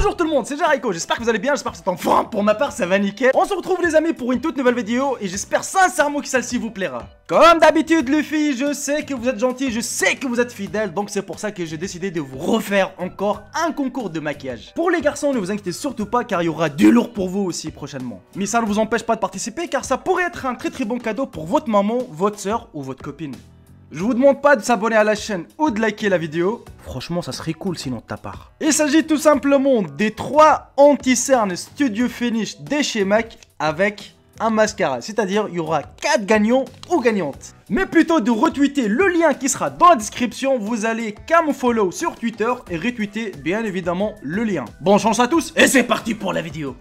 Bonjour tout le monde, c'est Jericho, j'espère que vous allez bien, j'espère que c'est en forme. Pour ma part ça va nickel. On se retrouve les amis pour une toute nouvelle vidéo et j'espère sincèrement que celle-ci vous plaira. Comme d'habitude Luffy, je sais que vous êtes gentils, je sais que vous êtes fidèles, donc c'est pour ça que j'ai décidé de vous refaire encore un concours de maquillage. Pour les garçons, ne vous inquiétez surtout pas car il y aura du lourd pour vous aussi prochainement. Mais ça ne vous empêche pas de participer car ça pourrait être un très bon cadeau pour votre maman, votre soeur ou votre copine. Je vous demande pas de s'abonner à la chaîne ou de liker la vidéo. Franchement, ça serait cool sinon de ta part. Il s'agit tout simplement des 3 anti-cernes Studio Finish de chez MAC avec un mascara. C'est-à-dire, il y aura 4 gagnants ou gagnantes. Mais plutôt de retweeter le lien qui sera dans la description, vous allez qu'à me follow sur Twitter et retweeter bien évidemment le lien. Bonne chance à tous et c'est parti pour la vidéo.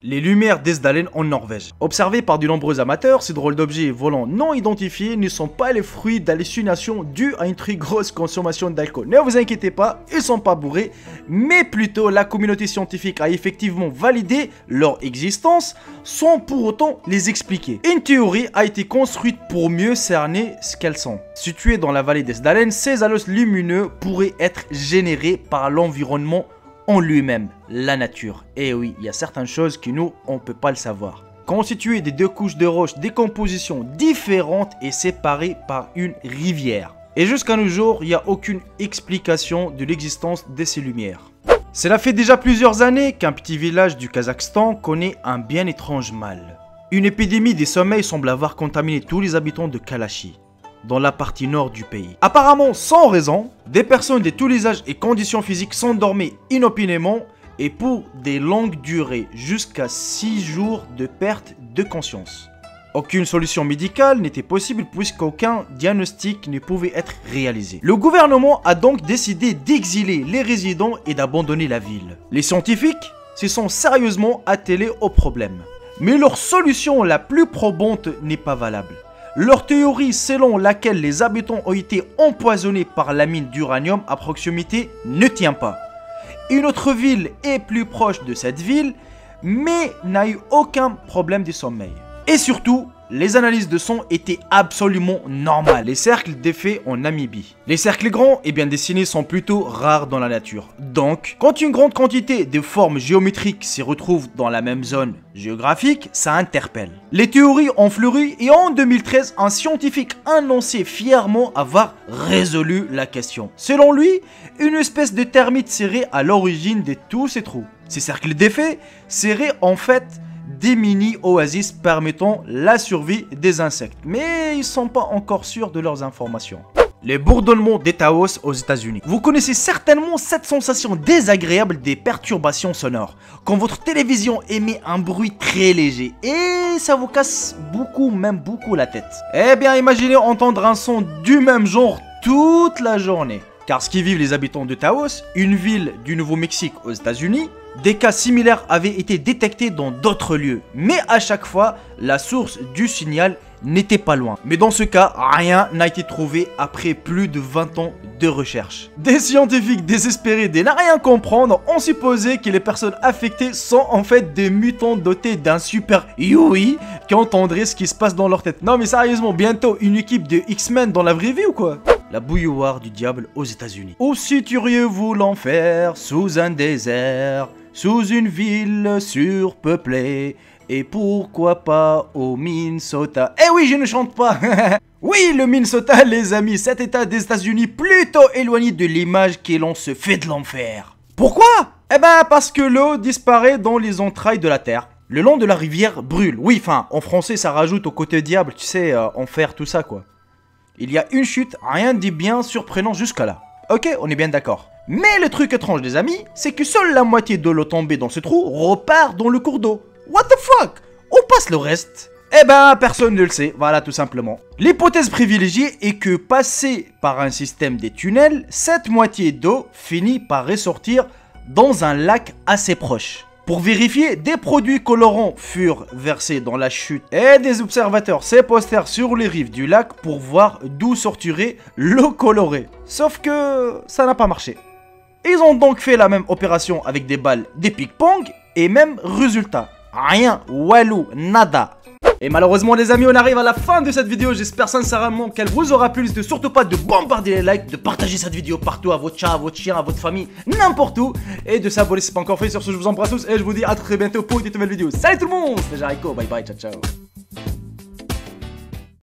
Les lumières d'Esdalen en Norvège. Observées par de nombreux amateurs, ces drôles d'objets volants non identifiés ne sont pas les fruits d'hallucinations dues à une très grosse consommation d'alcool. Ne vous inquiétez pas, ils sont pas bourrés, mais plutôt la communauté scientifique a effectivement validé leur existence sans pour autant les expliquer. Une théorie a été construite pour mieux cerner ce qu'elles sont. Situées dans la vallée d'Esdalen, ces halos lumineux pourraient être générés par l'environnement en lui-même, la nature. Et oui, il y a certaines choses que nous, on peut pas le savoir. Constitué des 2 couches de roches, des compositions différentes et séparées par une rivière. Et jusqu'à nos jours, il n'y a aucune explication de l'existence de ces lumières. Cela fait déjà plusieurs années qu'un petit village du Kazakhstan connaît un bien étrange mal. Une épidémie des sommeils semble avoir contaminé tous les habitants de Kalachi, dans la partie nord du pays. Apparemment sans raison, des personnes de tous les âges et conditions physiques s'endormaient inopinément et pour des longues durées, jusqu'à 6 jours de perte de conscience. Aucune solution médicale n'était possible puisqu'aucun diagnostic ne pouvait être réalisé. Le gouvernement a donc décidé d'exiler les résidents et d'abandonner la ville. Les scientifiques se sont sérieusement attelés au problème. Mais leur solution la plus probante n'est pas valable. Leur théorie selon laquelle les habitants ont été empoisonnés par la mine d'uranium à proximité ne tient pas. Une autre ville est plus proche de cette ville, mais n'a eu aucun problème de sommeil. Et surtout, les analyses de son étaient absolument normales. Les cercles d'effet en Namibie. Les cercles grands et bien dessinés sont plutôt rares dans la nature. Donc, quand une grande quantité de formes géométriques se retrouve dans la même zone géographique, ça interpelle. Les théories ont fleuri et en 2013, un scientifique annonçait fièrement avoir résolu la question. Selon lui, une espèce de termite serait à l'origine de tous ces trous. Ces cercles d'effet seraient en fait des mini-oasis permettant la survie des insectes. Mais ils sont pas encore sûrs de leurs informations. Les bourdonnements des Taos aux États-Unis. Vous connaissez certainement cette sensation désagréable des perturbations sonores. Quand votre télévision émet un bruit très léger et ça vous casse même beaucoup la tête. Eh bien imaginez entendre un son du même genre toute la journée. Car ce qui vivent les habitants de Taos, une ville du Nouveau-Mexique aux États-Unis, des cas similaires avaient été détectés dans d'autres lieux, mais à chaque fois, la source du signal n'était pas loin. Mais dans ce cas, rien n'a été trouvé après plus de 20 ans de recherche. Des scientifiques désespérés de ne rien comprendre ont supposé que les personnes affectées sont en fait des mutants dotés d'un super Yui qui entendraient ce qui se passe dans leur tête. Non mais sérieusement, bientôt une équipe de X-Men dans la vraie vie ou quoi? La bouilloire du diable aux États-Unis. Ou situeriez-vous l'enfer sous un désert, sous une ville surpeuplée, et pourquoi pas au Minnesota? Eh oui, je ne chante pas. Oui, le Minnesota, les amis, cet état des États-Unis plutôt éloigné de l'image que l'on se fait de l'enfer. Pourquoi? Eh ben, parce que l'eau disparaît dans les entrailles de la terre. Le long de la rivière brûle. Oui, enfin, en français, ça rajoute au côté diable, tu sais, enfer, tout ça, quoi. Il y a une chute, rien de bien surprenant jusqu'à là. Ok, on est bien d'accord. Mais le truc étrange, les amis, c'est que seule la moitié de l'eau tombée dans ce trou repart dans le cours d'eau. What the fuck? Où passe le reste? Eh ben, personne ne le sait, voilà tout simplement. L'hypothèse privilégiée est que, passé par un système des tunnels, cette moitié d'eau finit par ressortir dans un lac assez proche. Pour vérifier, des produits colorants furent versés dans la chute et des observateurs se postèrent sur les rives du lac pour voir d'où sortirait l'eau colorée. Sauf que ça n'a pas marché. Ils ont donc fait la même opération avec des balles des ping-pong et même résultat. Rien, walou, nada. Et malheureusement les amis, on arrive à la fin de cette vidéo. J'espère sincèrement qu'elle vous aura plu. N'hésitez surtout pas de bombarder les likes, de partager cette vidéo partout à votre chat, à votre chien, à votre famille, n'importe où. Et de s'abonner si ce n'est pas encore fait. Sur ce, je vous embrasse tous et je vous dis à très bientôt pour une nouvelle vidéo. Salut tout le monde, c'était Jericho, bye bye, ciao ciao.